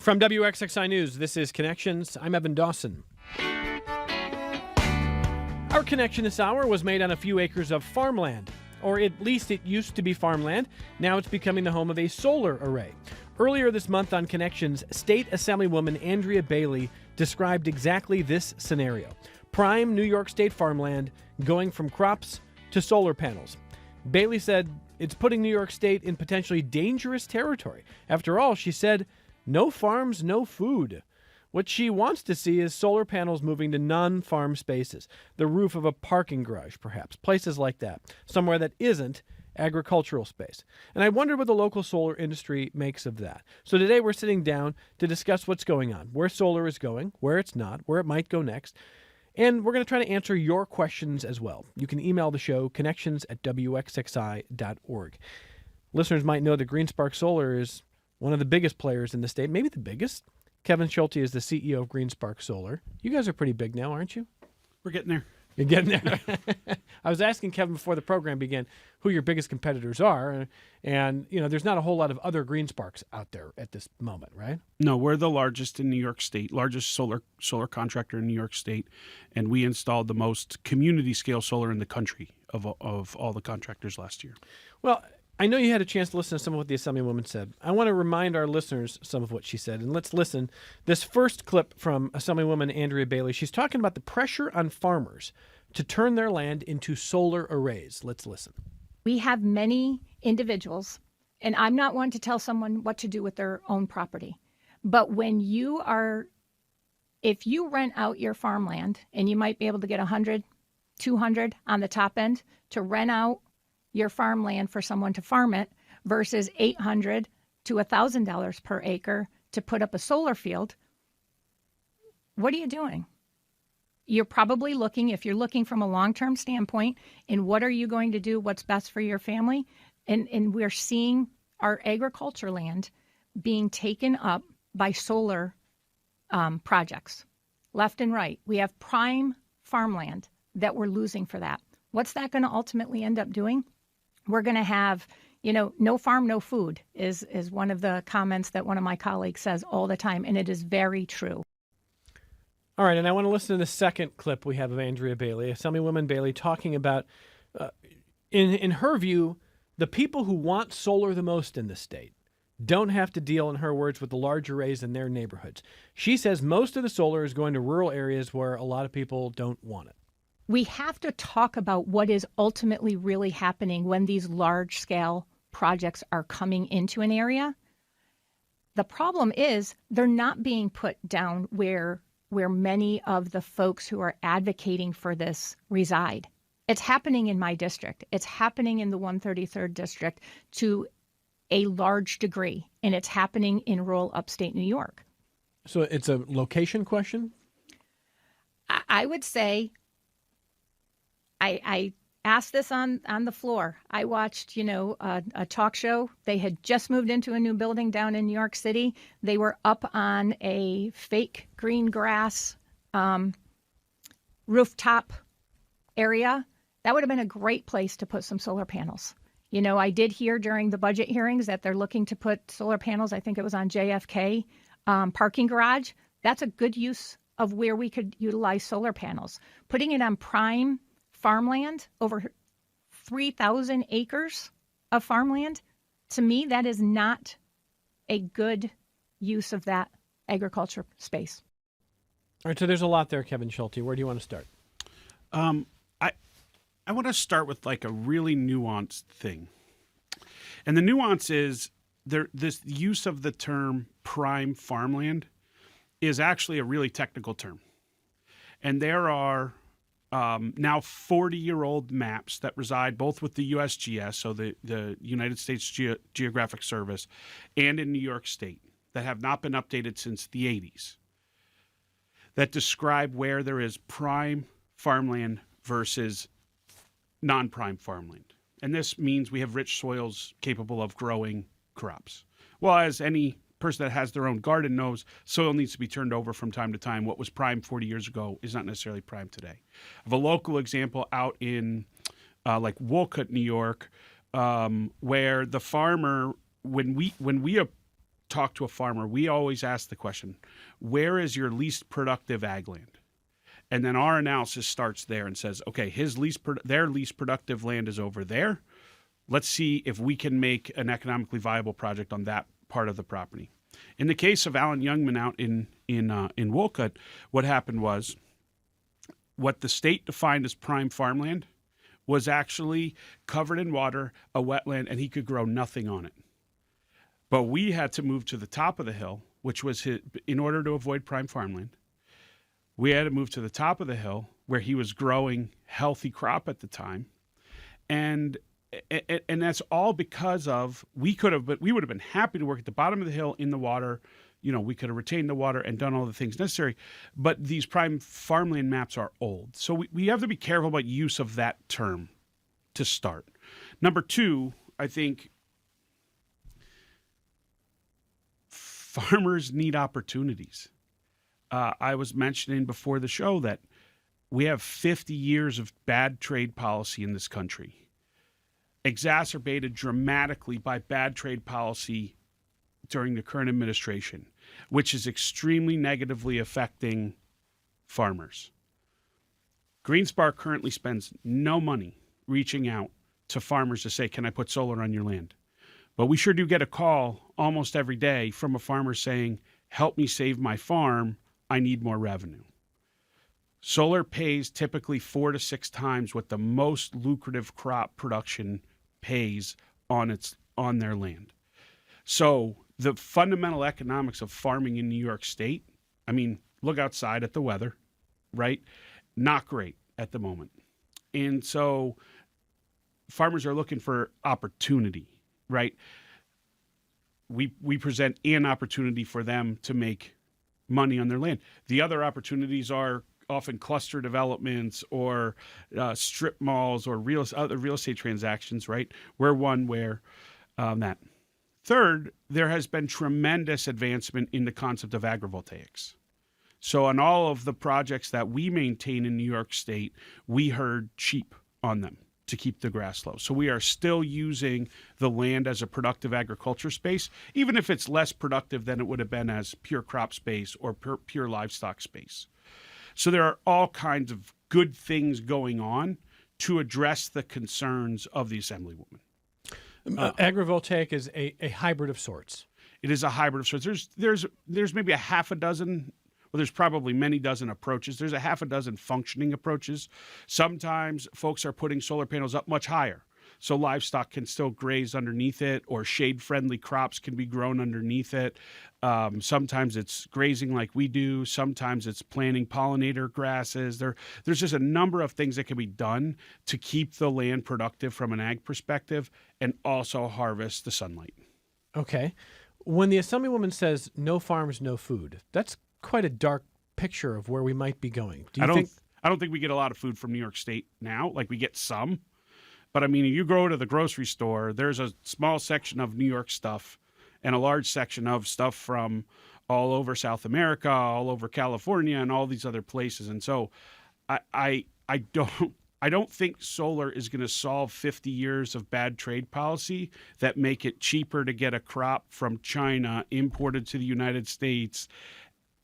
From WXXI News, this is Connections. I'm Evan Dawson. Our connection this hour was made on a few acres of farmland, or at least it used to be farmland. Now it's becoming the home of a solar array. Earlier this month on Connections, State Assemblywoman Andrea Bailey described exactly this scenario. Prime New York State farmland going from crops to solar panels. Bailey said it's putting New York State in potentially dangerous territory. After all, she said, no farms, no food. What she wants to see is solar panels moving to non-farm spaces, the roof of a parking garage, perhaps, places like that, somewhere that isn't agricultural space. And I wondered what the local solar industry makes of that. So today we're sitting down to discuss what's going on, where solar is going, where it's not, where it might go next. And we're going to try to answer your questions as well. You can email the show, connections@wxxi.org. Listeners might know that GreenSpark Solar is one of the biggest players in the state, maybe the biggest. Kevin Schulte is the CEO of GreenSpark Solar. You guys are pretty big now, aren't you? We're getting there. You're getting there. I was asking Kevin before the program began who your biggest competitors are, and there's not a whole lot of other GreenSparks out there at this moment, right? No, we're the largest in New York State, largest solar contractor in New York State, and we installed the most community scale solar in the country of all the contractors last year. Well, I know you had a chance to listen to some of what the Assemblywoman said. I want to remind our listeners some of what she said, and let's listen. This first clip from Assemblywoman Andrea Bailey, she's talking about the pressure on farmers to turn their land into solar arrays. Let's listen. We have many individuals, and I'm not one to tell someone what to do with their own property, but if you rent out your farmland, and you might be able to get 100, 200 on the top end to rent out your farmland for someone to farm it versus $800 to $1,000 per acre to put up a solar field, what are you doing? You're probably looking, if you're looking from a long-term standpoint, in what are you going to do, what's best for your family? And we're seeing our agriculture land being taken up by solar projects, left and right. We have prime farmland that we're losing for that. What's that going to ultimately end up doing? We're going to have, no farm, no food is one of the comments that one of my colleagues says all the time, and it is very true. All right, and I want to listen to the second clip we have of Andrea Bailey, Assemblywoman Bailey, talking about, in her view, the people who want solar the most in the state don't have to deal, in her words, with the large arrays in their neighborhoods. She says most of the solar is going to rural areas where a lot of people don't want it. We have to talk about what is ultimately really happening when these large-scale projects are coming into an area. The problem is they're not being put down where many of the folks who are advocating for this reside. It's happening in my district. It's happening in the 133rd district to a large degree, and it's happening in rural upstate New York. So it's a location question? I would say, I asked this on the floor. I watched, a talk show. They had just moved into a new building down in New York City. They were up on a fake green grass rooftop area. That would have been a great place to put some solar panels. I did hear during the budget hearings that they're looking to put solar panels, I think it was on JFK parking garage. That's a good use of where we could utilize solar panels. Putting it on prime farmland, over 3,000 acres of farmland, to me, that is not a good use of that agriculture space. All right, so there's a lot there, Kevin Schulte. Where do you want to start? I want to start with like a really nuanced thing. And the nuance is this use of the term prime farmland is actually a really technical term. And there are now 40-year-old maps that reside both with the USGS, so the United States Geographic Service, and in New York State that have not been updated since the 80s that describe where there is prime farmland versus non-prime farmland. And this means we have rich soils capable of growing crops. Well, as any person that has their own garden knows, soil needs to be turned over from time to time. What was prime 40 years ago is not necessarily prime today. I have a local example out in like Wolcott, New York, where the farmer, when we talk to a farmer, we always ask the question, where is your least productive ag land? And then our analysis starts there and says, okay, their least productive land is over there. Let's see if we can make an economically viable project on that part of the property. In the case of Alan Youngman out in Wolcott, what happened was what the state defined as prime farmland was actually covered in water, a wetland, and he could grow nothing on it. But we had to move to the top of the hill, which was in order to avoid prime farmland. We had to move to the top of the hill where he was growing healthy crop at the time. And that's all because of we would have been happy to work at the bottom of the hill in the water. We could have retained the water and done all the things necessary. But these prime farmland maps are old. So we have to be careful about use of that term to start. Number two, I think farmers need opportunities. I was mentioning before the show that we have 50 years of bad trade policy in this country, exacerbated dramatically by bad trade policy during the current administration, which is extremely negatively affecting farmers. GreenSpark currently spends no money reaching out to farmers to say, can I put solar on your land? But we sure do get a call almost every day from a farmer saying, help me save my farm. I need more revenue. Solar pays typically 4 to 6 times what the most lucrative crop production pays on their land. So the fundamental economics of farming in New York State, I mean, look outside at the weather, right? Not great at the moment. And so farmers are looking for opportunity, right? We present an opportunity for them to make money on their land. The other opportunities are often cluster developments or strip malls or other real estate transactions, right? We're one where that. Third, there has been tremendous advancement in the concept of agrivoltaics. So on all of the projects that we maintain in New York State, we herd sheep on them to keep the grass low. So we are still using the land as a productive agriculture space, even if it's less productive than it would have been as pure crop space or pure livestock space. So there are all kinds of good things going on to address the concerns of the Assemblywoman. Agrivoltaic is a hybrid of sorts. It is a hybrid of sorts. There's maybe a half a dozen. Well, there's probably many dozen approaches. There's a half a dozen functioning approaches. Sometimes folks are putting solar panels up much higher, so livestock can still graze underneath it, or shade-friendly crops can be grown underneath it. Sometimes it's grazing like we do. Sometimes it's planting pollinator grasses. There's just a number of things that can be done to keep the land productive from an ag perspective and also harvest the sunlight. Okay. When the Assemblywoman says no farms, no food, that's quite a dark picture of where we might be going. I don't think we get a lot of food from New York State now. Like, we get some. But I mean, you go to the grocery store, there's a small section of New York stuff and a large section of stuff from all over South America, all over California, and all these other places. And so I don't think solar is going to solve 50 years of bad trade policy that make it cheaper to get a crop from China imported to the United States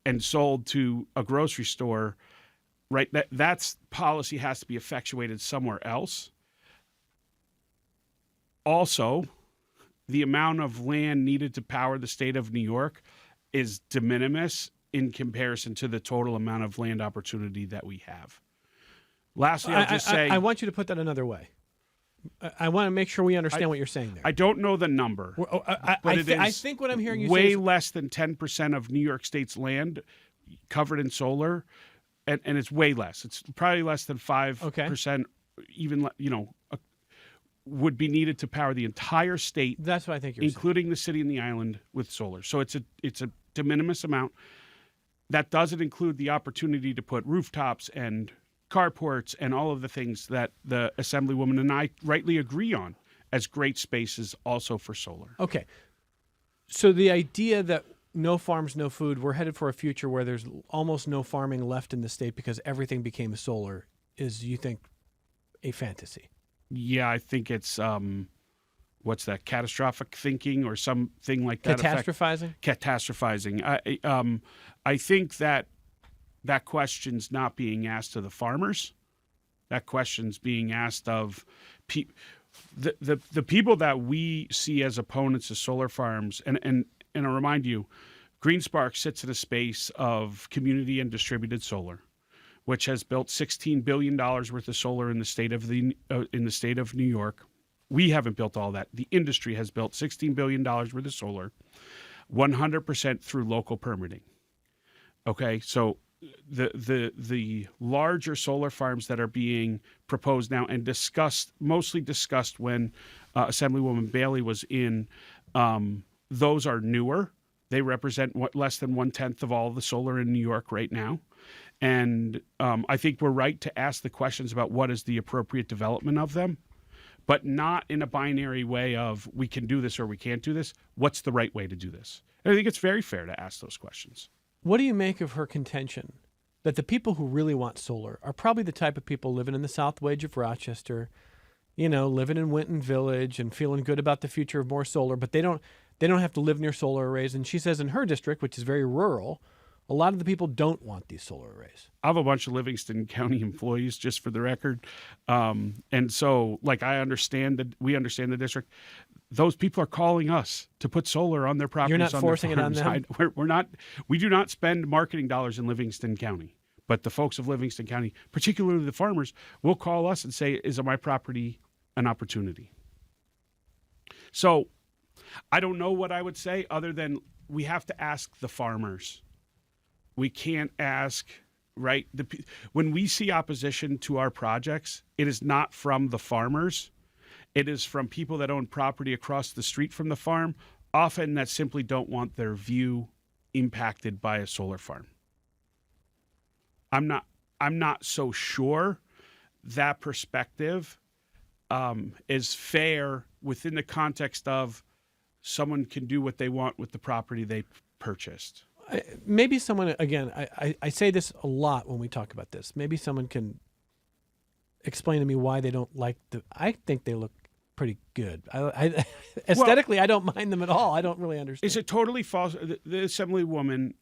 and sold to a grocery store, right? That's policy has to be effectuated somewhere else. Also, the amount of land needed to power the state of New York is de minimis in comparison to the total amount of land opportunity that we have. Lastly, I'll just say... I want you to put that another way. I want to make sure we understand what you're saying there. I don't know the number, I think what I'm hearing you say way is less than 10% of New York State's land covered in solar, and it's way less. It's probably less than 5%, even, would be needed to power the entire state. That's what I think you're including saying. The city and the island with solar. So it's a de minimis amount. That doesn't include the opportunity to put rooftops and carports and all of the things that the Assemblywoman and I rightly agree on as great spaces also for solar. Okay. So the idea that no farms, no food, we're headed for a future where there's almost no farming left in the state because everything became solar is, you think, a fantasy? Yeah, I think it's, what's that, catastrophic thinking or something like that. Catastrophizing? Catastrophizing. I think that question's not being asked of the farmers. That question's being asked of the people that we see as opponents of solar farms. And I remind you, GreenSpark sits in a space of community and distributed solar, which has built $16 billion worth of solar in the state of New York. We haven't built all that. The industry has built $16 billion worth of solar, 100% through local permitting. Okay, so the larger solar farms that are being proposed now and mostly discussed when Assemblywoman Bailey was in, those are newer. They represent less than 1/10 of all the solar in New York right now. And I think we're right to ask the questions about what is the appropriate development of them, but not in a binary way of we can do this or we can't do this. What's the right way to do this? And I think it's very fair to ask those questions. What do you make of her contention that the people who really want solar are probably the type of people living in the South Wedge of Rochester, living in Winton Village and feeling good about the future of more solar, but they don't have to live near solar arrays. And she says in her district, which is very rural, a lot of the people don't want these solar arrays. I have a bunch of Livingston County employees, just for the record. And so, we understand the district. Those people are calling us to put solar on their properties. You're not forcing it on them? We're not. We do not spend marketing dollars in Livingston County. But the folks of Livingston County, particularly the farmers, will call us and say, is my property an opportunity? So I don't know what I would say other than we have to ask the farmers. We can't ask, right? When we see opposition to our projects, it is not from the farmers. It is from people that own property across the street from the farm, often that simply don't want their view impacted by a solar farm. I'm not so sure that perspective is fair within the context of someone can do what they want with the property they purchased. Maybe someone, again, I say this a lot when we talk about this. Maybe someone can explain to me why they don't like I think they look pretty good. Aesthetically, I don't mind them at all. I don't really understand. Is it totally false? The Assemblywoman,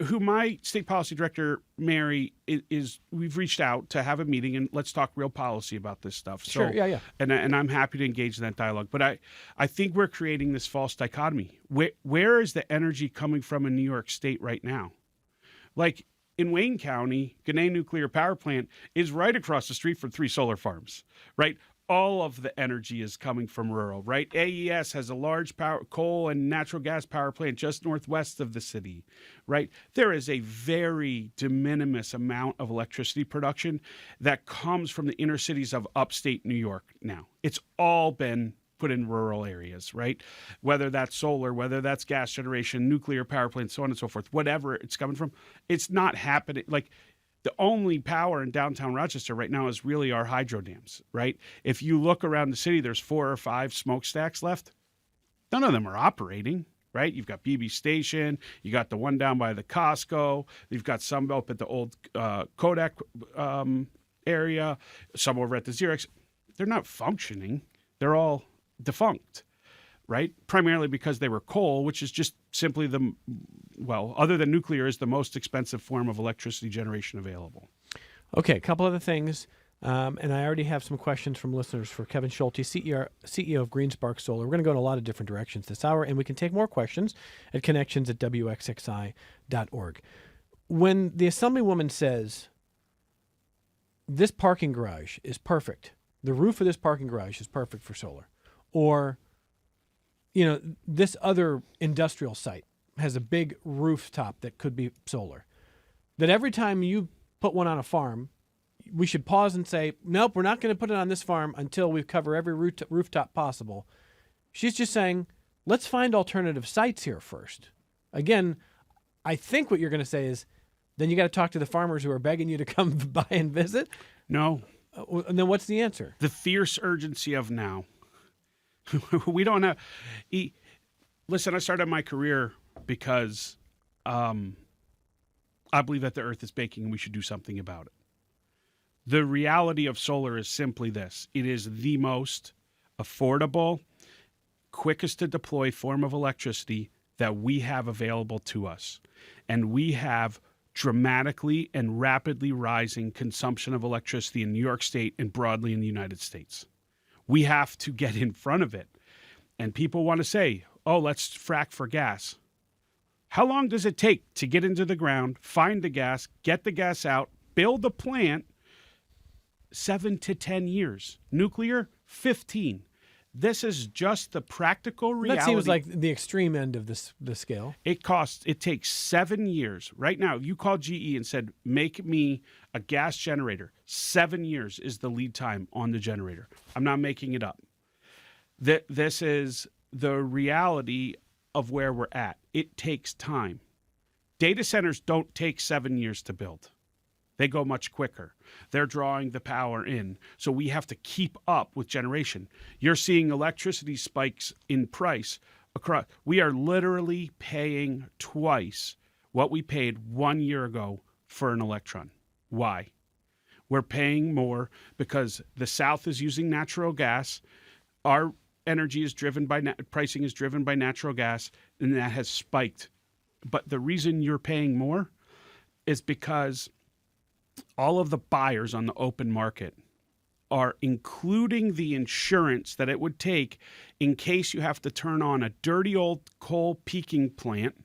who my state policy director, Mary, is we've reached out to have a meeting and let's talk real policy about this stuff. Sure, yeah. And I'm happy to engage in that dialogue. But I think we're creating this false dichotomy. Where is the energy coming from in New York State right now? Like in Wayne County, Ginna Nuclear Power Plant is right across the street from 3 solar farms, right? All of the energy is coming from rural, right? AES has a large coal and natural gas power plant just northwest of the city, right? There is a very de minimis amount of electricity production that comes from the inner cities of upstate New York now. It's all been put in rural areas, right? Whether that's solar, whether that's gas generation, nuclear power plants, so on and so forth, whatever it's coming from, it's not happening. Like, the only power in downtown Rochester right now is really our hydro dams, right? If you look around the city, there's 4 or 5 smokestacks left. None of them are operating, right? You've got BB Station. You got the one down by the Costco. You've got some up at the old Kodak area, some over at the Xerox. They're not functioning. They're all defunct, right? Primarily because they were coal, which is just simply other than nuclear, is the most expensive form of electricity generation available. Okay, a couple other things. And I already have some questions from listeners for Kevin Schulte, CEO of GreenSpark Solar. We're going to go in a lot of different directions this hour, and we can take more questions at connections@wxxi.org. When the Assemblywoman says, this parking garage is perfect, the roof of this parking garage is perfect for solar, or this other industrial site has a big rooftop that could be solar, that every time you put one on a farm, we should pause and say, nope, we're not going to put it on this farm until we cover every rooftop possible. She's just saying, let's find alternative sites here first. Again, I think what you're going to say is, then you got to talk to the farmers who are begging you to come by and visit? No. And then what's the answer? The fierce urgency of now. We don't have. Listen, I started my career because I believe that the earth is baking and we should do something about it. The reality of solar is simply this: it is the most affordable, quickest to deploy form of electricity that we have available to us. And we have dramatically and rapidly rising consumption of electricity in New York State and broadly in the United States. We have to get in front of it. And people want to say, oh, let's frack for gas. How long does it take to get into the ground, find the gas, get the gas out, build a plant? 7 to 10 years. Nuclear, 15. This is just the practical reality. That seems like the extreme end of the scale. It takes 7 years. Right now, you call GE and said, make me a gas generator. 7 years is the lead time on the generator. I'm not making it up. This is the reality of where we're at. It takes time. Data centers don't take 7 years to build. They go much quicker. They're drawing the power in. So we have to keep up with generation. You're seeing electricity spikes in price across. We are literally paying twice what we paid 1 year ago for an electron. Why? We're paying more because the South is using natural gas. Our energy is driven by, pricing is driven by natural gas, and that has spiked. But the reason you're paying more is because all of the buyers on the open market are including the insurance that it would take in case you have to turn on a dirty old coal peaking plant.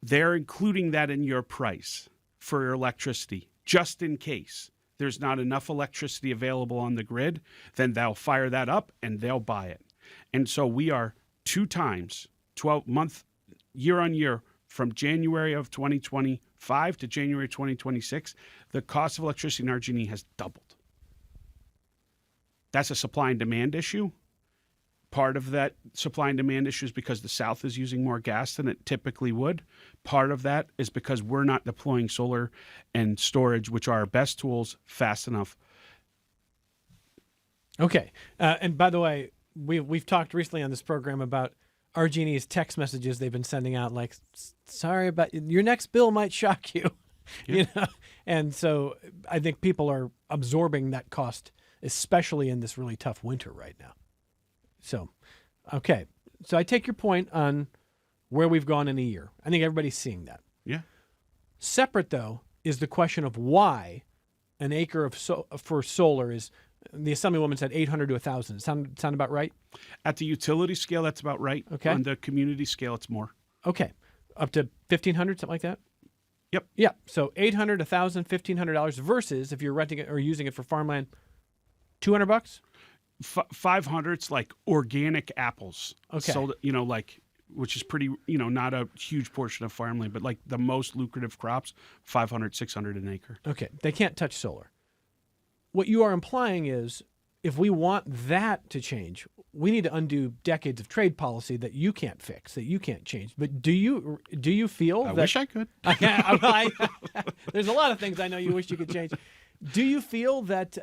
They're including that in your price for your electricity, just in case there's not enough electricity available on the grid. Then they'll fire that up and they'll buy it. And so we are 2 times, 12-month, year on year, from January of 2025 to January 2026, the cost of electricity in RG&E has doubled. That's a supply and demand issue. Part of that supply and demand issue is because the South is using more gas than it typically would. Part of that is because we're not deploying solar and storage, which are our best tools, fast enough. Okay. And by the way, we've talked recently on this program about RG&E's text messages they've been sending out, like, sorry about your next bill might shock you. Yeah. You know? And so I think people are absorbing that cost, especially in this really tough winter right now. So, okay. So I take your point on where we've gone in a year. I think everybody's seeing that. Yeah. Separate, though, is the question of why an acre of for solar is, the Assemblywoman said 800 to 1,000. Sound about right? At the utility scale, that's about right. Okay. On the community scale, it's more. Okay. Up to 1,500, something like that? Yep. Yeah. So $800, $1,000, $1,500 versus if you're renting it or using it for farmland, $200? 500, it's like organic apples. Okay. So, like, which is pretty, not a huge portion of farmland, but like the most lucrative crops, 500, 600 an acre. Okay. They can't touch solar. What you are implying is if we want that to change, we need to undo decades of trade policy that you can't fix, that you can't change. But do you feel I that... wish I could. There's a lot of things I know you wish you could change. Do you feel that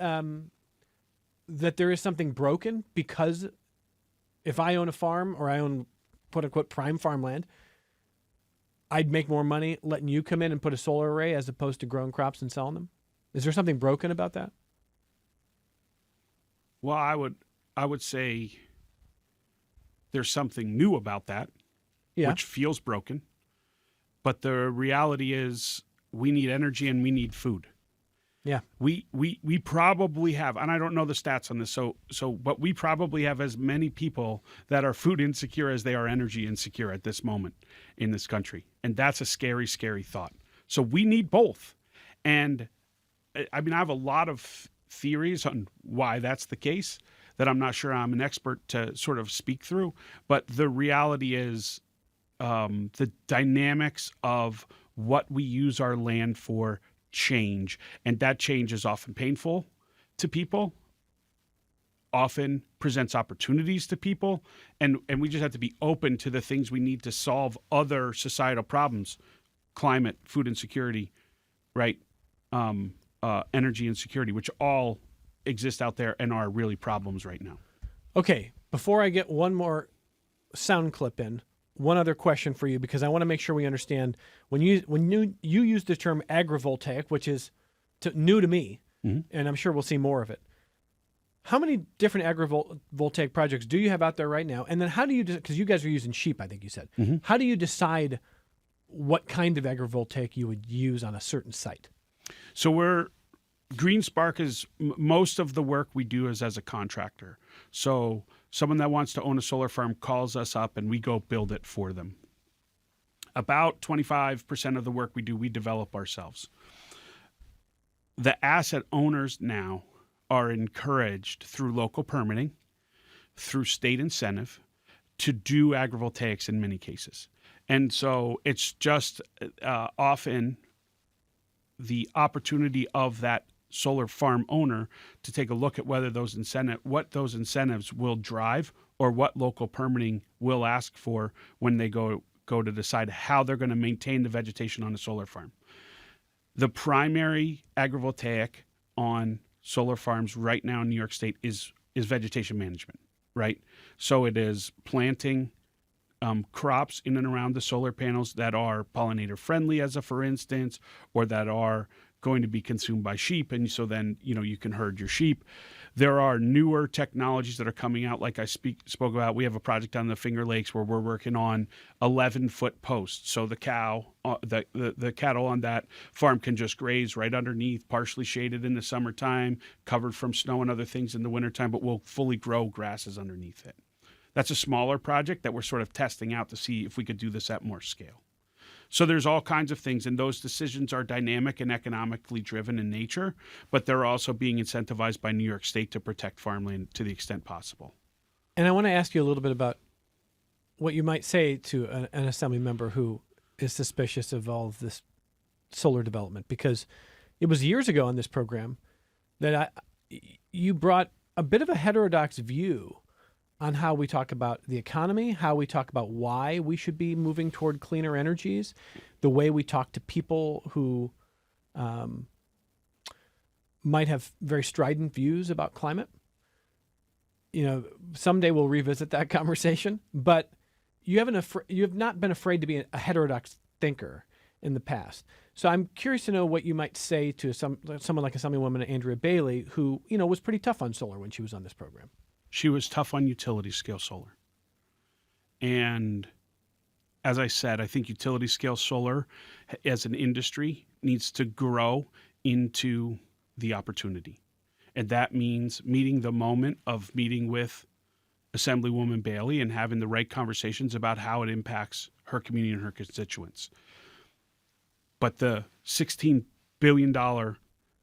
that there is something broken because if I own a farm or I own, quote unquote, prime farmland, I'd make more money letting you come in and put a solar array as opposed to growing crops and selling them? Is there something broken about that? Well, I would say there's something new about that, which feels broken. But the reality is we need energy and we need food. Yeah. We probably have, and I don't know the stats on this, but we probably have as many people that are food insecure as they are energy insecure at this moment in this country. And that's a scary, scary thought. So we need both. And I mean, I have a lot of theories on why that's the case that I'm not sure I'm an expert to sort of speak through. But the reality is the dynamics of what we use our land for change. And that change is often painful to people, often presents opportunities to people. And we just have to be open to the things we need to solve other societal problems, climate, food insecurity, right? Energy insecurity, which all exist out there and are really problems right now. Okay, before I get one more sound clip in, one other question for you, because I want to make sure we understand when you use the term agrivoltaic, which is new to me, and I'm sure we'll see more of it. How many different agrivoltaic projects do you have out there right now? And then how do you, because you guys are using sheep, I think you said, how do you decide what kind of agrivoltaic you would use on a certain site? So Green Spark is most of the work we do is as a contractor. So someone that wants to own a solar farm calls us up and we go build it for them. About 25% of the work we do, we develop ourselves. The asset owners now are encouraged through local permitting, through state incentive, to do agrivoltaics in many cases. And so it's just often the opportunity of that solar farm owner to take a look at whether what those incentives will drive or what local permitting will ask for when they go to decide how they're going to maintain the vegetation on a solar farm. The primary agrivoltaic on solar farms right now in New York State is vegetation management, right? So it is planting crops in and around the solar panels that are pollinator friendly, as a for instance, or that are going to be consumed by sheep, and so then you can herd your sheep. There are newer technologies that are coming out, like I spoke about. We have a project on the Finger Lakes where we're working on 11-foot posts, so the cattle on that farm can just graze right underneath, partially shaded in the summertime, covered from snow and other things in the wintertime, but we'll fully grow grasses underneath it. That's a smaller project that we're sort of testing out to see if we could do this at more scale. So there's all kinds of things, and those decisions are dynamic and economically driven in nature, but they're also being incentivized by New York State to protect farmland to the extent possible. And I want to ask you a little bit about what you might say to an assembly member who is suspicious of all of this solar development, because it was years ago on this program that you brought a bit of a heterodox view on how we talk about the economy, how we talk about why we should be moving toward cleaner energies, the way we talk to people who might have very strident views about climate. Someday we'll revisit that conversation, but you have not been afraid to be a heterodox thinker in the past. So I'm curious to know what you might say to someone like Assemblywoman Andrea Bailey, who was pretty tough on solar when she was on this program. She was tough on utility scale solar. And as I said, I think utility scale solar as an industry needs to grow into the opportunity. And that means meeting the moment of meeting with Assemblywoman Bailey and having the right conversations about how it impacts her community and her constituents. But the $16 billion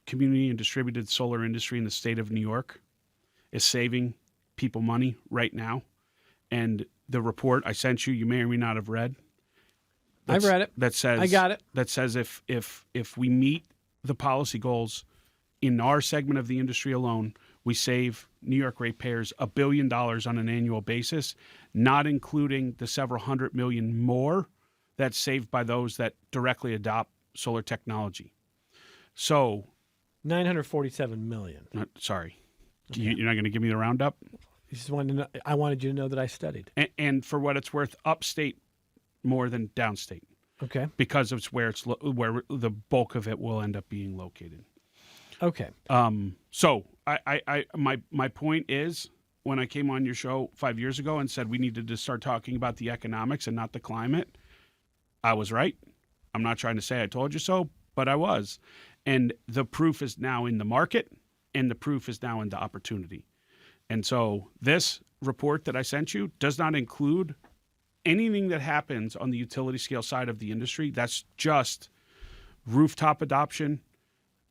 community and distributed solar industry in the state of New York is saving people money right now. And the report I sent you may or may not have read. I've read it. That says I got it. That says if we meet the policy goals in our segment of the industry alone, we save New York ratepayers $1 billion on an annual basis, not including the several hundred million more that's saved by those that directly adopt solar technology. So $947 million. Sorry. Okay. You're not going to give me the roundup? You just wanted to know, I wanted you to know that I studied. And for what it's worth, upstate more than downstate. Okay. Because it's where the bulk of it will end up being located. Okay. So my point is, when I came on your show 5 years ago and said we needed to start talking about the economics and not the climate, I was right. I'm not trying to say I told you so, but I was. And the proof is now in the market, and the proof is now in the opportunity. And so this report that I sent you does not include anything that happens on the utility scale side of the industry. That's just rooftop adoption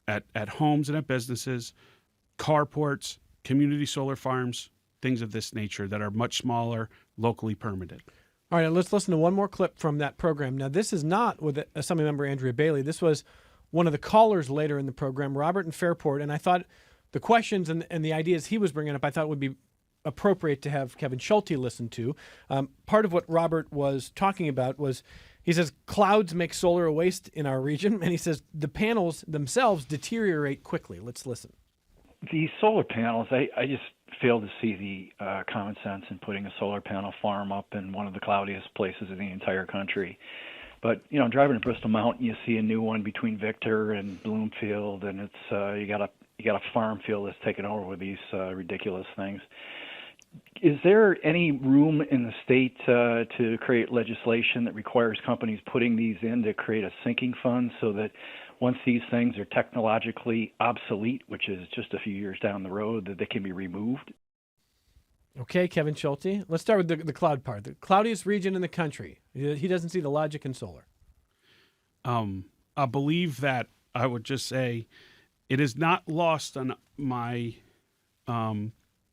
at homes and at businesses, carports, community solar farms, things of this nature that are much smaller, locally permitted. All right, let's listen to one more clip from that program. Now, this is not with Assemblymember Andrea Bailey. This was one of the callers later in the program, Robert in Fairport, and I thought the questions and the ideas he was bringing up, I thought would be appropriate to have Kevin Schulte listen to. Part of what Robert was talking about was, he says, clouds make solar a waste in our region, and he says the panels themselves deteriorate quickly. Let's listen. The solar panels, I just fail to see the common sense in putting a solar panel farm up in one of the cloudiest places in the entire country. But, driving to Bristol Mountain, you see a new one between Victor and Bloomfield, and it's you got a you got a farm field that's taken over with these ridiculous things. Is there any room in the state to create legislation that requires companies putting these in to create a sinking fund so that once these things are technologically obsolete, which is just a few years down the road, that they can be removed? Okay, Kevin Schulte. Let's start with the cloud part. The cloudiest region in the country. He doesn't see the logic in solar. I believe that I would just say it is not lost on my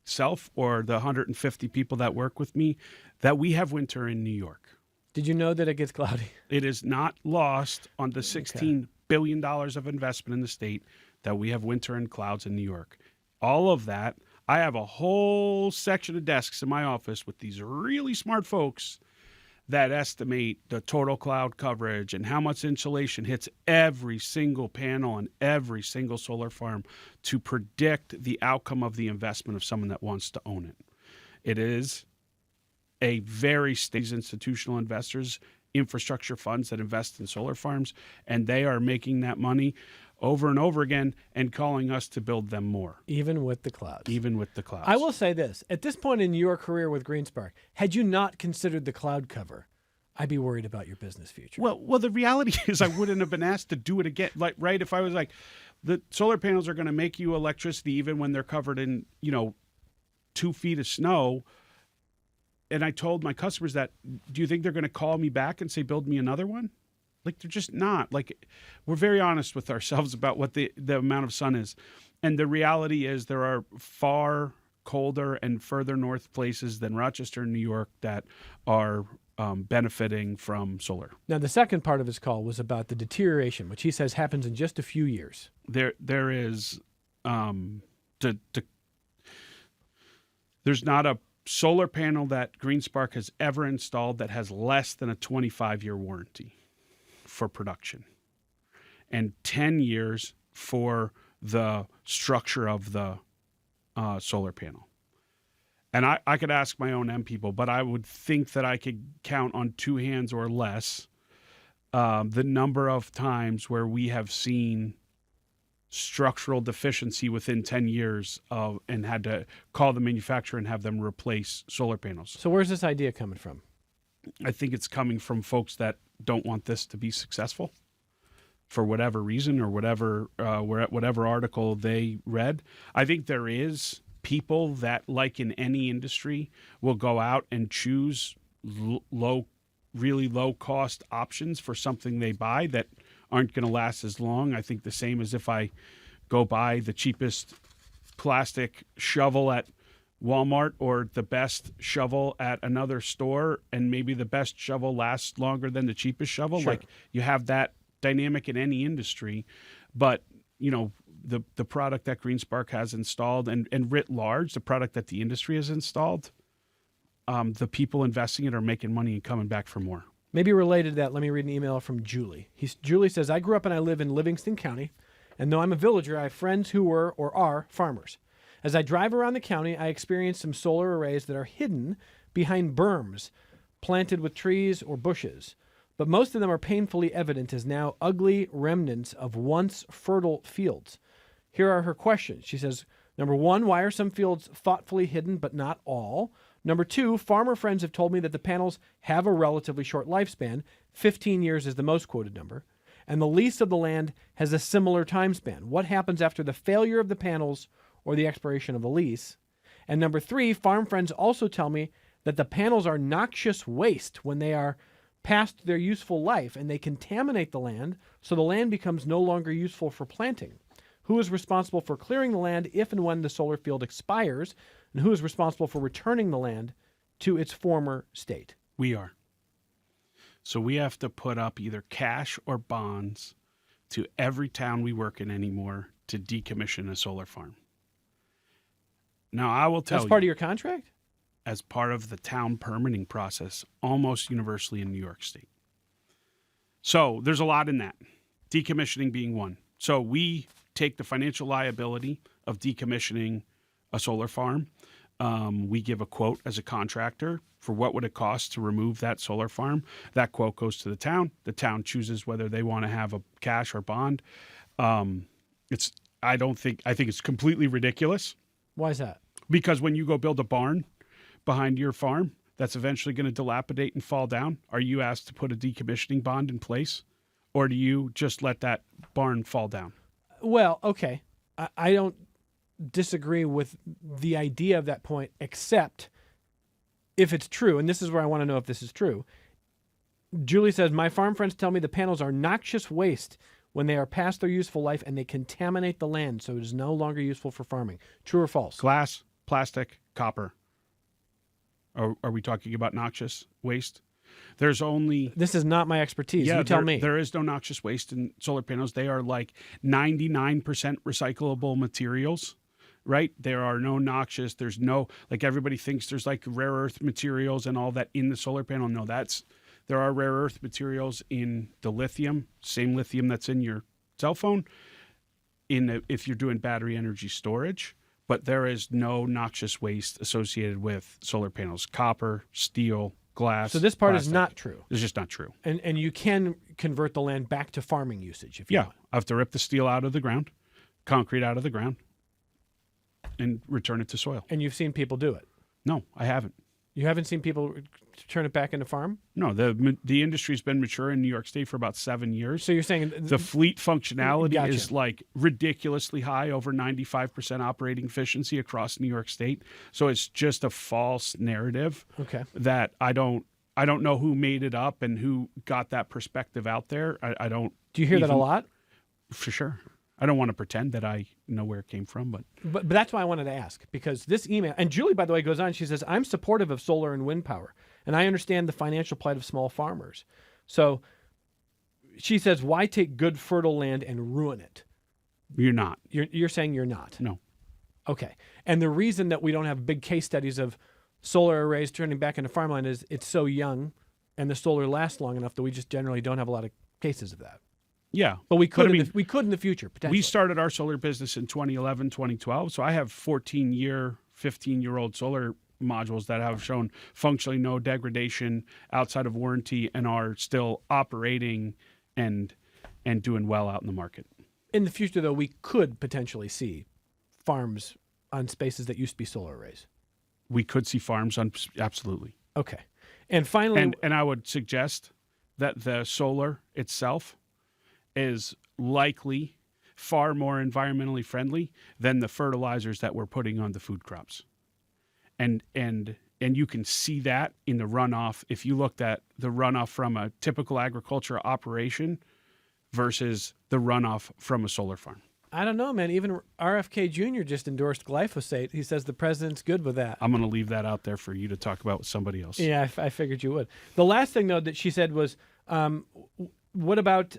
self or the 150 people that work with me that we have winter in New York. Did you know that it gets cloudy? It is not lost on the $16 billion of investment in the state that we have winter and clouds in New York. All of that. I have a whole section of desks in my office with these really smart folks that estimate the total cloud coverage and how much insulation hits every single panel on every single solar farm to predict the outcome of the investment of someone that wants to own it. It is a very steady institutional investors, infrastructure funds that invest in solar farms, and they are making that money over and over again and calling us to build them more. Even with the clouds. Even with the clouds. I will say this. At this point in your career with GreenSpark, had you not considered the cloud cover, I'd be worried about your business future. Well, the reality is I wouldn't have been asked to do it again. Like, right, if I was like, the solar panels are going to make you electricity even when they're covered in, 2 feet of snow. And I told my customers that, do you think they're going to call me back and say, build me another one? Like, they're just not. Like, we're very honest with ourselves about what the amount of sun is. And the reality is there are far colder and further north places than Rochester and New York that are benefiting from solar. Now, the second part of his call was about the deterioration, which he says happens in just a few years. There is, there's not a solar panel that GreenSpark has ever installed that has less than a 25-year warranty for production and 10 years for the structure of the solar panel. And I could ask my own M people, but I would think that I could count on 2 hands or less the number of times where we have seen structural deficiency within 10 years and had to call the manufacturer and have them replace solar panels. So where's this idea coming from? I think it's coming from folks that don't want this to be successful for whatever reason or whatever article they read. I think there is people that, like in any industry, will go out and choose really low cost options for something they buy that aren't going to last as long. I think the same as if I go buy the cheapest plastic shovel at Walmart or the best shovel at another store, and maybe the best shovel lasts longer than the cheapest shovel. Sure. Like, you have that dynamic in any industry, but the product that GreenSpark has installed and writ large, the product that the industry has installed, the people investing in it are making money and coming back for more. Maybe related to that, let me read an email from Julie. Julie says, I grew up and I live in Livingston County, and though I'm a villager, I have friends who were or are farmers. As I drive around the county, I experience some solar arrays that are hidden behind berms, planted with trees or bushes. But most of them are painfully evident as now ugly remnants of once fertile fields. Here are her questions. She says, number 1, why are some fields thoughtfully hidden but not all? Number 2, farmer friends have told me that the panels have a relatively short lifespan. 15 years is the most quoted number. And the lease of the land has a similar time span. What happens after the failure of the panels or the expiration of the lease? And number 3, farm friends also tell me that the panels are noxious waste when they are past their useful life and they contaminate the land, so the land becomes no longer useful for planting. Who is responsible for clearing the land if and when the solar field expires? And who is responsible for returning the land to its former state? We are. So we have to put up either cash or bonds to every town we work in anymore to decommission a solar farm. Now, I will tell you. That's part of your contract? As part of the town permitting process, almost universally in New York State. So there's a lot in that, decommissioning being one. So we take the financial liability of decommissioning a solar farm. We give a quote as a contractor for what would it cost to remove that solar farm. That quote goes to the town. The town chooses whether they want to have a cash or bond. It's I think it's completely ridiculous, Why is that? because when you go build a barn behind your farm that's eventually going to dilapidate and fall down, are you asked to put a decommissioning bond in place, or do you just let that barn fall down? Well, okay. I don't disagree with the idea of that point, except if it's true, and this is where I want to know if this is true. Julie says, my farm friends tell me the panels are noxious waste when they are past their useful life and they contaminate the land, so it is no longer useful for farming. True or false? Glass, plastic, copper. Are we talking about noxious waste? There's only... This is not my expertise. You tell me. There is no noxious waste in solar panels. They are like 99% recyclable materials, right? There are no noxious. There's no, like everybody thinks there's like rare earth materials and all that in the solar panel. No, there are rare earth materials in the lithium, same lithium that's in your cell phone, if you're doing battery energy storage. But there is no noxious waste associated with solar panels. Copper, steel, glass. So this part plastic. is not true. It's just not true. And you can convert the land back to farming usage if you want. I have to rip the steel out of the ground, concrete out of the ground, and return it to soil. And you've seen people do it. No, I haven't. You haven't seen people turn it back into farm? No, the industry's been mature in New York State for about 7 years. So you're saying The fleet functionality Gotcha. is like ridiculously high, over 95% operating efficiency across New York State. So it's just a false narrative okay. that I don't know who made it up and who got that perspective out there. I don't. Do you hear that a even- lot? For sure. I don't want to pretend that I know where it came from, but But that's why I wanted to ask, because this email, and Julie, by the way, goes on, she says, I'm supportive of solar and wind power, and I understand the financial plight of small farmers. So she says, why take good fertile land and ruin it? you're not. You're saying you're not. No. Okay. And the reason that we don't have big case studies of solar arrays turning back into farmland is it's so young and the solar lasts long enough that we just generally don't have a lot of cases of that. Yeah. But we could, I mean, we could in the future, potentially. we started our solar business in 2011, 2012. So I have 14-year, 15-year-old solar modules that have shown functionally no degradation outside of warranty and are still operating and doing well out in the market. In the future, though, we could potentially see farms on spaces that used to be solar arrays. We could see farms on absolutely. Okay. And finally, And I would suggest that the solar itself is likely far more environmentally friendly than the fertilizers that we're putting on the food crops. And you can see that in the runoff. If you looked at the runoff from a typical agriculture operation versus the runoff from a solar farm. I don't know, man. Even RFK Jr. just endorsed glyphosate. He says the president's good with that. I'm going to leave that out there for you to talk about with somebody else. Yeah, I figured you would. The last thing, though, that she said was, what about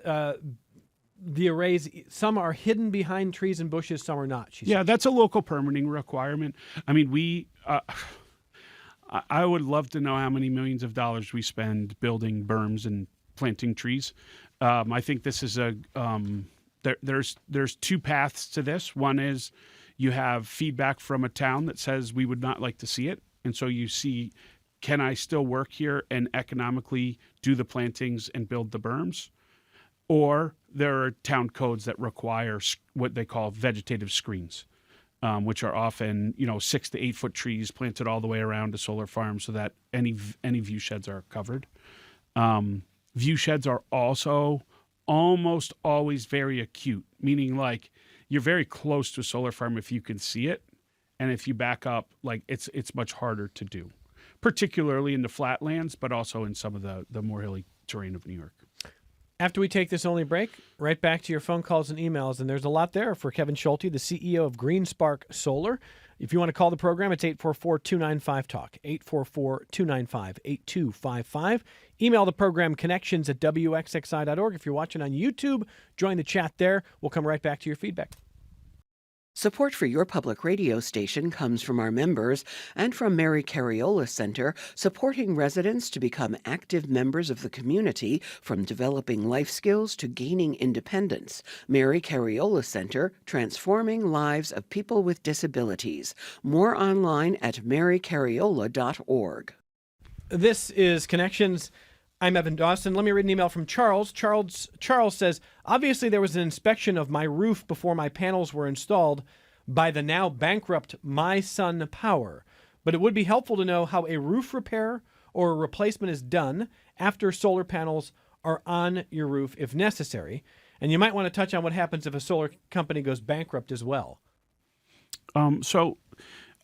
the arrays? Some are hidden behind trees and bushes, some are not, she said. Yeah, that's a local permitting requirement. I mean, I would love to know how many millions of dollars we spend building berms and planting trees. I think this is there's two paths to this. One is you have feedback from a town that says we would not like to see it. And so you see, can I still work here and economically do the plantings and build the berms? Or there are town codes that require what they call vegetative screens, which are often 6 to 8 foot trees planted all the way around a solar farm so that any view sheds are covered. View sheds are also almost always very acute, meaning like you're very close to a solar farm if you can see it, and if you back up, like it's much harder to do, particularly in the flatlands, but also in some of the more hilly terrain of New York. After we take this only break, right back to your phone calls and emails, and there's a lot there for Kevin Schulte, the CEO of GreenSpark Solar. If you want to call the program, it's 844-295-TALK, 844-295-8255. Email the program connections@wxxi.org. If you're watching on YouTube, join the chat there. We'll come right back to your feedback. Support for your public radio station comes from our members and from Mary Cariola Center, supporting residents to become active members of the community, from developing life skills to gaining independence. Mary Cariola Center, transforming lives of people with disabilities. More online at marycariola.org. This is Connections. I'm Evan Dawson. Let me read an email from Charles. Charles says, obviously there was an inspection of my roof before my panels were installed by the now bankrupt My Sun Power. But it would be helpful to know how a roof repair or a replacement is done after solar panels are on your roof if necessary. And you might want to touch on what happens if a solar company goes bankrupt as well. So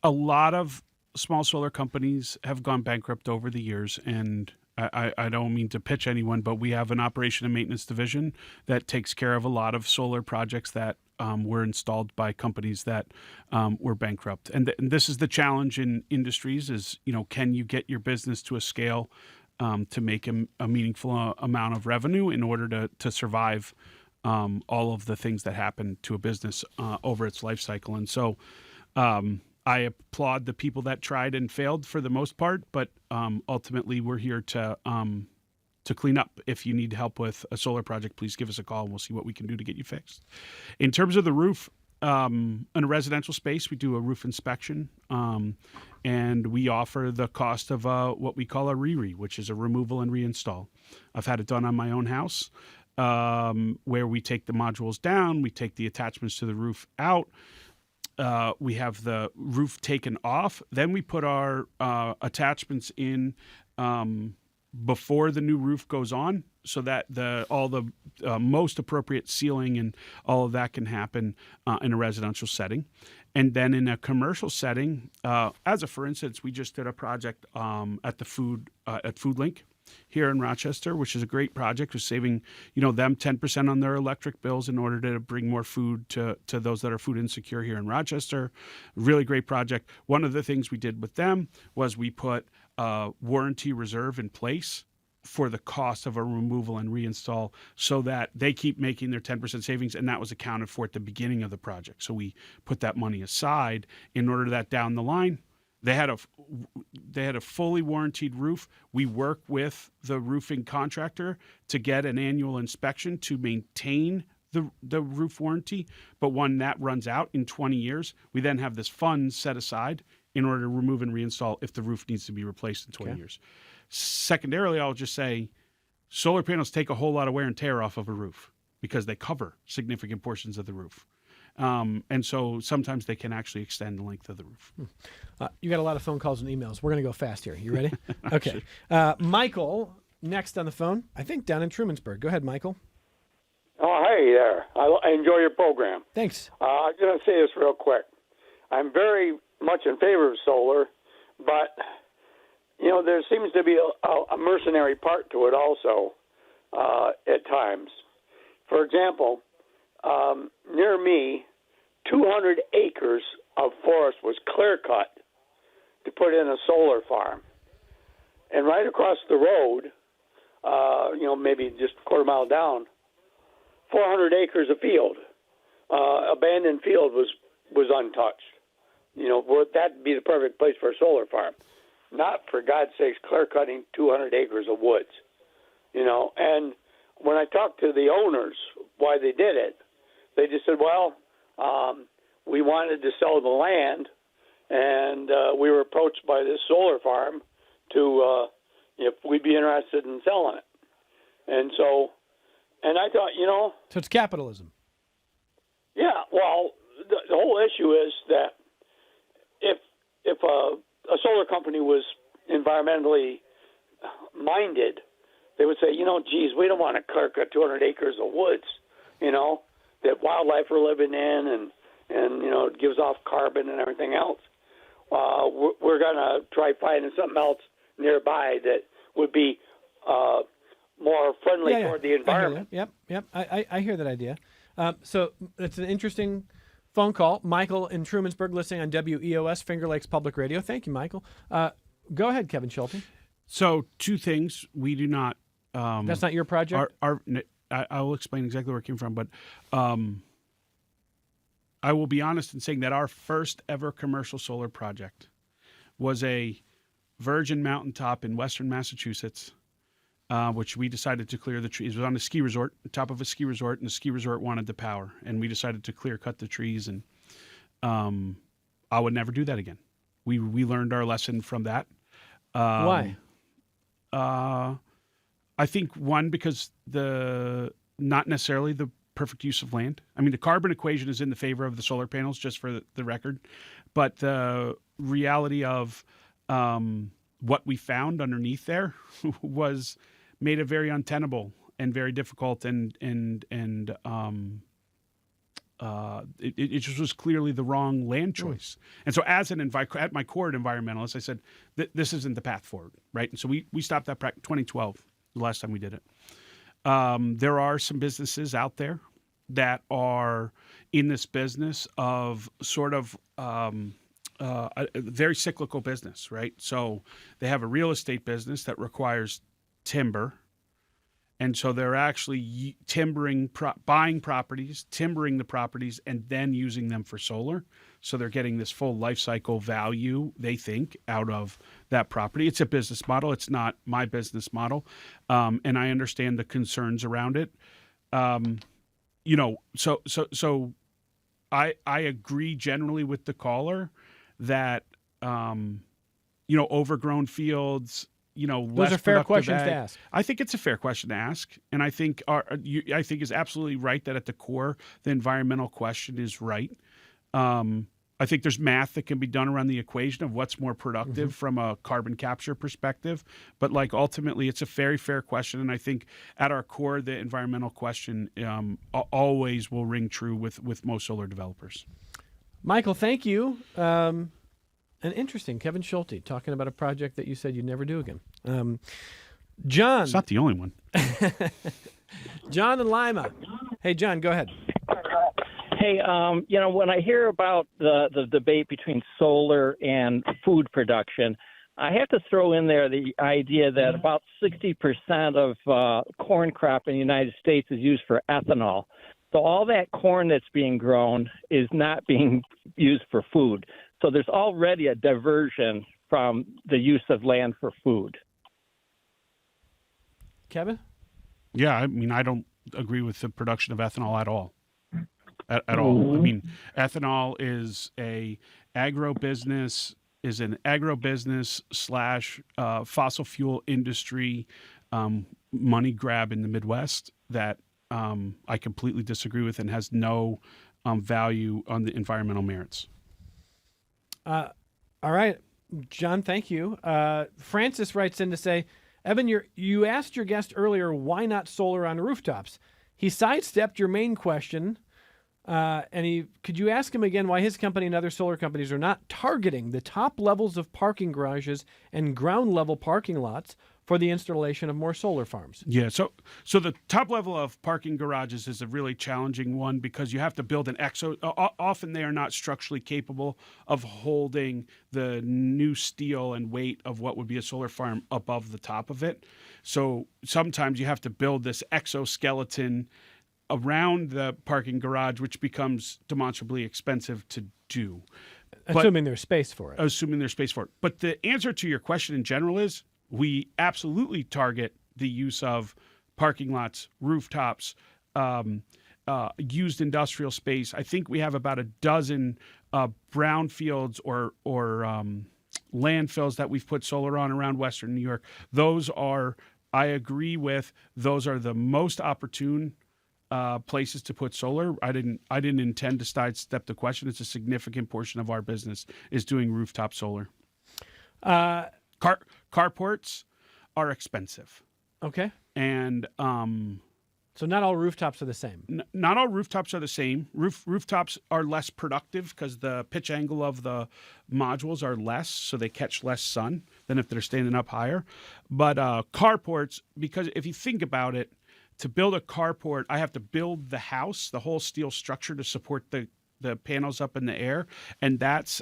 a lot of small solar companies have gone bankrupt over the years, and I don't mean to pitch anyone, but we have an operation and maintenance division that takes care of a lot of solar projects that were installed by companies that were bankrupt. And this is the challenge in industries is, can you get your business to a scale to make a meaningful amount of revenue in order to survive all of the things that happen to a business over its life cycle. And so I applaud the people that tried and failed for the most part, but ultimately we're here to clean up. If you need help with a solar project, please give us a call and we'll see what we can do to get you fixed. In terms of the roof, in a residential space, we do a roof inspection, and we offer the cost of what we call a which is a removal and reinstall. I've had it done on my own house, where we take the modules down, we take the attachments to the roof out, we have the roof taken off, then we put our attachments in before the new roof goes on, so that all the most appropriate sealing and all of that can happen in a residential setting. And then in a commercial setting, for instance, we just did a project at FoodLink here in Rochester, which is a great project. We're saving, them 10% on their electric bills in order to bring more food to those that are food insecure here in Rochester. Really great project. One of the things we did with them was we put a warranty reserve in place for the cost of a removal and reinstall so that they keep making their 10% savings, and that was accounted for at the beginning of the project. So we put that money aside in order that down the line, they had a fully warranted roof. We work with the roofing contractor to get an annual inspection to maintain the roof warranty. But when that runs out in 20 years, we then have this fund set aside in order to remove and reinstall if the roof needs to be replaced in 20 years. Secondarily, I'll just say solar panels take a whole lot of wear and tear off of a roof because they cover significant portions of the roof. And so sometimes they can actually extend the length of the roof. You got a lot of phone calls and emails. We're going to go fast here. You ready? Okay. Michael, next on the phone, I think down in Trumansburg. Go ahead, Michael. Oh, hey there. I enjoy your program. Thanks. I'm going to say this real quick. I'm very much in favor of solar, but, there seems to be a mercenary part to it also at times. For example, near me, 200 acres of forest was clear-cut to put in a solar farm. And right across the road, maybe just a quarter mile down, 400 acres of field, abandoned field was untouched. That'd be the perfect place for a solar farm. Not, for God's sakes, clear-cutting 200 acres of woods. And when I talked to the owners why they did it, they just said, we wanted to sell the land, and we were approached by this solar farm to if we'd be interested in selling it. And so, and I thought, So it's capitalism. Yeah, well, the whole issue is that if a solar company was environmentally minded, they would say, geez, we don't want to clear cut 200 acres of woods, that wildlife are living in and it gives off carbon and everything else. We're going to try finding something else nearby that would be more friendly toward the environment. Yep. I hear that idea. So it's an interesting phone call. Michael in Trumansburg listening on WEOS, Finger Lakes Public Radio. Thank you, Michael. Go ahead, Kevin Schulte. So two things. We do not... That's not your project? I will explain exactly where it came from, but I will be honest in saying that our first ever commercial solar project was a virgin mountaintop in western Massachusetts, which we decided to clear the trees. It was on a ski resort, top of a ski resort, and the ski resort wanted the power, and we decided to clear cut the trees, and I would never do that again. We learned our lesson from that. Why? I think one, because not necessarily the perfect use of land. I mean, the carbon equation is in the favor of the solar panels, just for the record, but the reality of what we found underneath there made it very untenable and very difficult, and it just was clearly the wrong land choice. And so, as at my core, an environmentalist, I said this isn't the path forward, right? And so we stopped that 2012, the last time we did it. There are some businesses out there that are in this business of sort of a very cyclical business, right? So they have a real estate business that requires timber. And so they're actually buying properties, timbering the properties, and then using them for solar. So they're getting this full life cycle value, they think, out of that property. It's a business model. It's not my business model. And I understand the concerns around it. So I agree generally with the caller that, overgrown fields, those are fair questions to ask. I think it's a fair question to ask, and I think I think is absolutely right that at the core, the environmental question is right. I think there's math that can be done around the equation of what's more productive from a carbon capture perspective, but ultimately, it's a very fair question, and I think at our core, the environmental question always will ring true with most solar developers. Michael, thank you. And interesting, Kevin Schulte talking about a project that you said you'd never do again. John. It's not the only one. John and Lima. Hey, John, go ahead. Hey, when I hear about the debate between solar and food production, I have to throw in there the idea that about 60% of corn crop in the United States is used for ethanol. So all that corn that's being grown is not being used for food. So there's already a diversion from the use of land for food. Kevin? Yeah, I mean, I don't agree with the production of ethanol at all. At all. I mean, ethanol is an agribusiness / fossil fuel industry money grab in the Midwest that I completely disagree with and has no value on the environmental merits. All right, John, thank you. Francis writes in to say, Evan, you asked your guest earlier, why not solar on rooftops? He sidestepped your main question, could you ask him again why his company and other solar companies are not targeting the top levels of parking garages and ground level parking lots for the installation of more solar farms? Yeah, so the top level of parking garages is a really challenging one because you have to build an often they are not structurally capable of holding the new steel and weight of what would be a solar farm above the top of it. So sometimes you have to build this exoskeleton around the parking garage, which becomes demonstrably expensive to do. Assuming there's space for it. Assuming there's space for it. But the answer to your question in general is, we absolutely target the use of parking lots, rooftops, used industrial space. I think we have about a dozen brownfields or landfills that we've put solar on around Western New York. Those are, I agree with, those are the most opportune places to put solar. I didn't intend to sidestep the question. It's a significant portion of our business is doing rooftop solar. Carports are expensive. Okay. And so not all rooftops are the same. Not all rooftops are the same. Rooftops are less productive because the pitch angle of the modules are less, so they catch less sun than if they're standing up higher. But carports, because if you think about it, to build a carport, I have to build the house, the whole steel structure to support the panels up in the air, and that's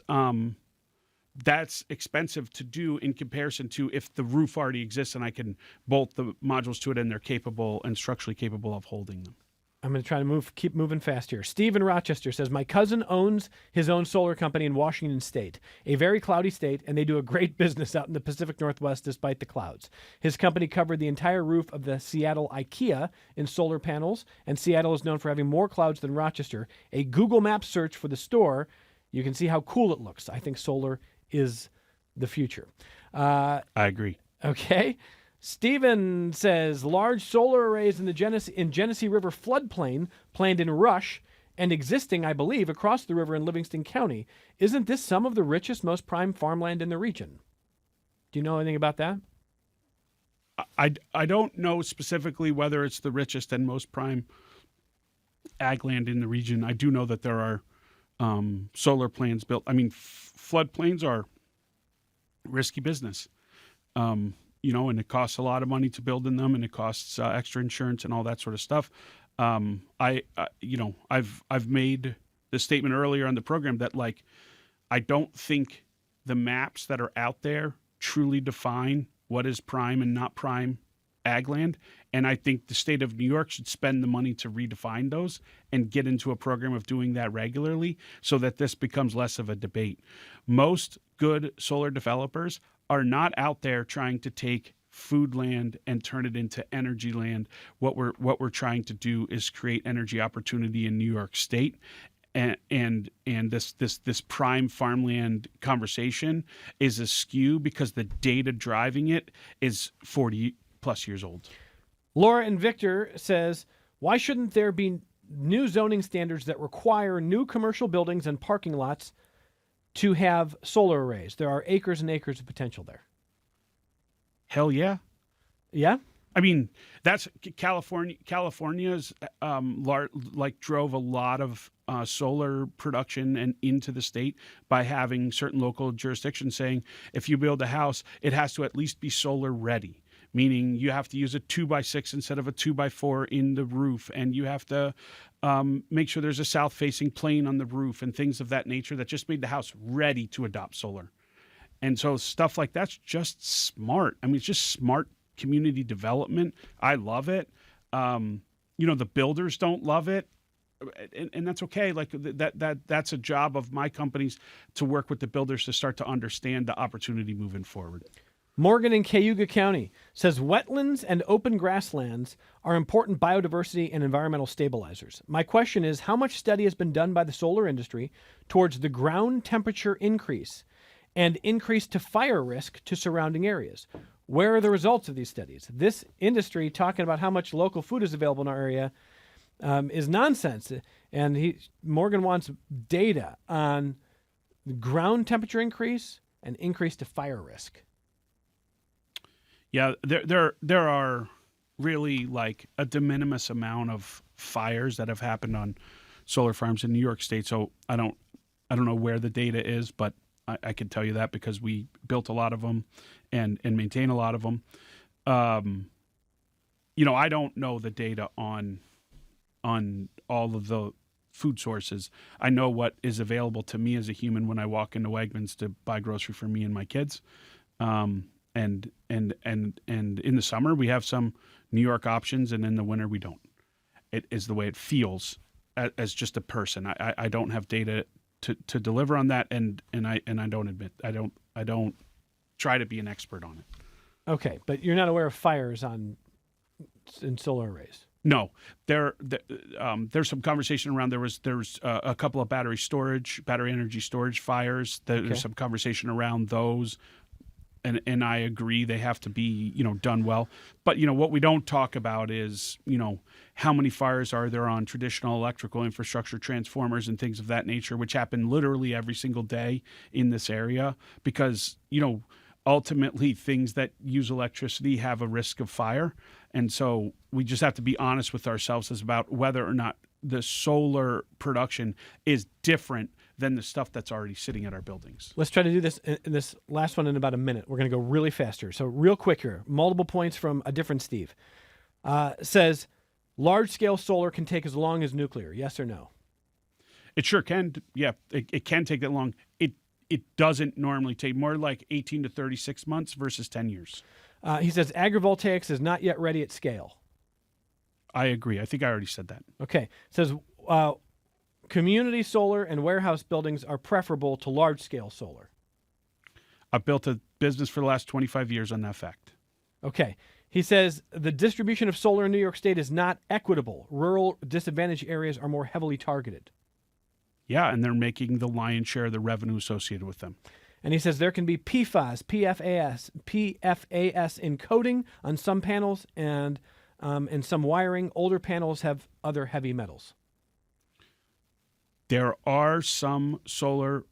expensive to do in comparison to if the roof already exists and I can bolt the modules to it and they're capable and structurally capable of holding them. I'm going to try to keep moving fast here. Steve in Rochester says, my cousin owns his own solar company in Washington State, a very cloudy state, and they do a great business out in the Pacific Northwest despite the clouds. His company covered the entire roof of the Seattle IKEA in solar panels, and Seattle is known for having more clouds than Rochester. A Google Maps search for the store, you can see how cool it looks. I think solar is the future. I agree. Okay. Steven says large solar arrays in the Genesee River floodplain planned in Rush and existing, I believe, across the river in Livingston County. Isn't this some of the richest, most prime farmland in the region? Do you know anything about that? I don't know specifically whether it's the richest and most prime ag land in the region. I do know that there are solar plants built. I mean, floodplains are risky business. And it costs a lot of money to build in them, and it costs extra insurance and all that sort of stuff. I've made the statement earlier on the program that I don't think the maps that are out there truly define what is prime and not prime ag land. And I think the state of New York should spend the money to redefine those and get into a program of doing that regularly so that this becomes less of a debate. Most good solar developers are not out there trying to take food land and turn it into energy land. What we're trying to do is create energy opportunity in New York State. And this prime farmland conversation is askew because the data driving it is 40 plus years old. Laura and Victor says, why shouldn't there be new zoning standards that require new commercial buildings and parking lots to have solar arrays? There are acres and acres of potential there. Hell yeah. Yeah? I mean, that's California's drove a lot of solar production and into the state by having certain local jurisdictions saying if you build a house, it has to at least be solar ready, meaning you have to use a 2x6 instead of a 2x4 in the roof, and you have to make sure there's a south-facing plane on the roof and things of that nature that just made the house ready to adopt solar. And so stuff like that's just smart. I mean, it's just smart community development. I love it. The builders don't love it, and that's okay. That's a job of my companies to work with the builders to start to understand the opportunity moving forward. Morgan in Cayuga County says wetlands and open grasslands are important biodiversity and environmental stabilizers. My question is, how much study has been done by the solar industry towards the ground temperature increase and increase to fire risk to surrounding areas? Where are the results of these studies? This industry talking about how much local food is available in our area is nonsense. And Morgan wants data on the ground temperature increase and increase to fire risk. Yeah, there are really a de minimis amount of fires that have happened on solar farms in New York State. So I don't know where the data is, but I can tell you that because we built a lot of them and maintain a lot of them. I don't know the data on all of the food sources. I know what is available to me as a human when I walk into Wegmans to buy grocery for me and my kids. And in the summer we have some New York options, and in the winter we don't. It is the way it feels as just a person. I don't have data to deliver on that, and I don't admit I don't try to be an expert on it. Okay, but you're not aware of fires in solar arrays? No, there's some conversation around. There's a couple of battery energy storage fires. There's some conversation around those. And I agree they have to be, done well. But, what we don't talk about is, how many fires are there on traditional electrical infrastructure, transformers and things of that nature, which happen literally every single day in this area because, ultimately things that use electricity have a risk of fire. And so we just have to be honest with ourselves as about whether or not the solar production is different than the stuff that's already sitting at our buildings. Let's try to do this in this last one in about a minute. We're going to go really faster. So real quick here, multiple points from a different Steve. Says, large-scale solar can take as long as nuclear, yes or no? It sure can. Yeah, it can take that long. It doesn't normally take, more like 18 to 36 months versus 10 years. He says agrivoltaics is not yet ready at scale. I agree. I think I already said that. Okay. Says community solar and warehouse buildings are preferable to large-scale solar. I've built a business for the last 25 years on that fact. Okay. He says the distribution of solar in New York State is not equitable. Rural disadvantaged areas are more heavily targeted. Yeah, and they're making the lion's share of the revenue associated with them. And he says there can be PFAS in coating on some panels and some wiring. Older panels have other heavy metals. There are some solar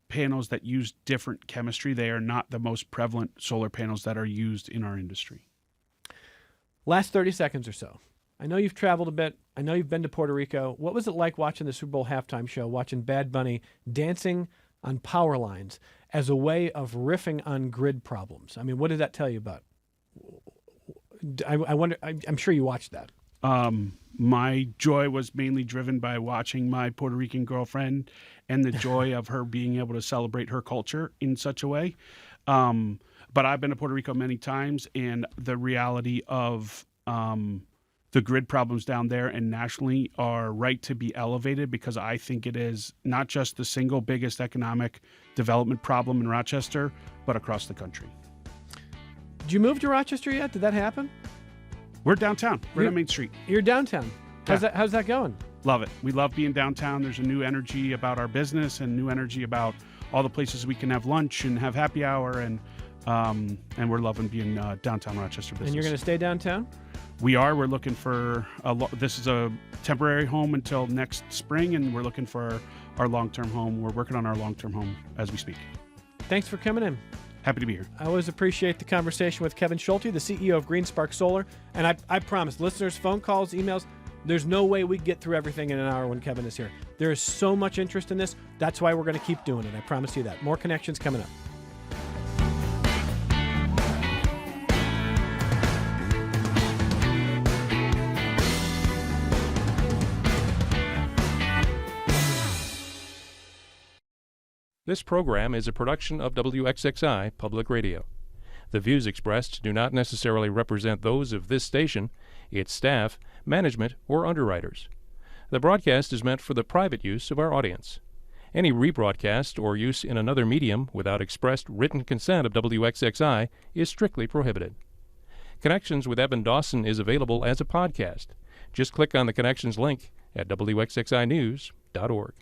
panels that use different chemistry. They are not the most prevalent solar panels that are used in our industry. Last 30 seconds or so. I know you've traveled a bit. I know you've been to Puerto Rico. What was it like watching the Super Bowl halftime show, watching Bad Bunny dancing on power lines as a way of riffing on grid problems? I mean, what did that tell you about? I wonder, I'm sure you watched that. My joy was mainly driven by watching my Puerto Rican girlfriend and the joy of her being able to celebrate her culture in such a way. But I've been to Puerto Rico many times, and the reality of the grid problems down there and nationally are right to be elevated, because I think it is not just the single biggest economic development problem in Rochester, but across the country. Did you move to Rochester yet? Did that happen? We're downtown. We're on Main Street. You're downtown. How's that going? Love it. We love being downtown. There's a new energy about our business and new energy about all the places we can have lunch and have happy hour, and we're loving being downtown Rochester business. And you're going to stay downtown? We are. We're looking for this is a temporary home until next spring, and we're looking for our long-term home. We're working on our long-term home as we speak. Thanks for coming in. Happy to be here. I always appreciate the conversation with Kevin Schulte, the CEO of GreenSpark Solar. And I promise, listeners, phone calls, emails, there's no way we get through everything in an hour when Kevin is here. There is so much interest in this. That's why we're going to keep doing it. I promise you that. More connections coming up. This program is a production of WXXI Public Radio. The views expressed do not necessarily represent those of this station, its staff, management, or underwriters. The broadcast is meant for the private use of our audience. Any rebroadcast or use in another medium without expressed written consent of WXXI is strictly prohibited. Connections with Eben Dawson is available as a podcast. Just click on the Connections link at WXXInews.org.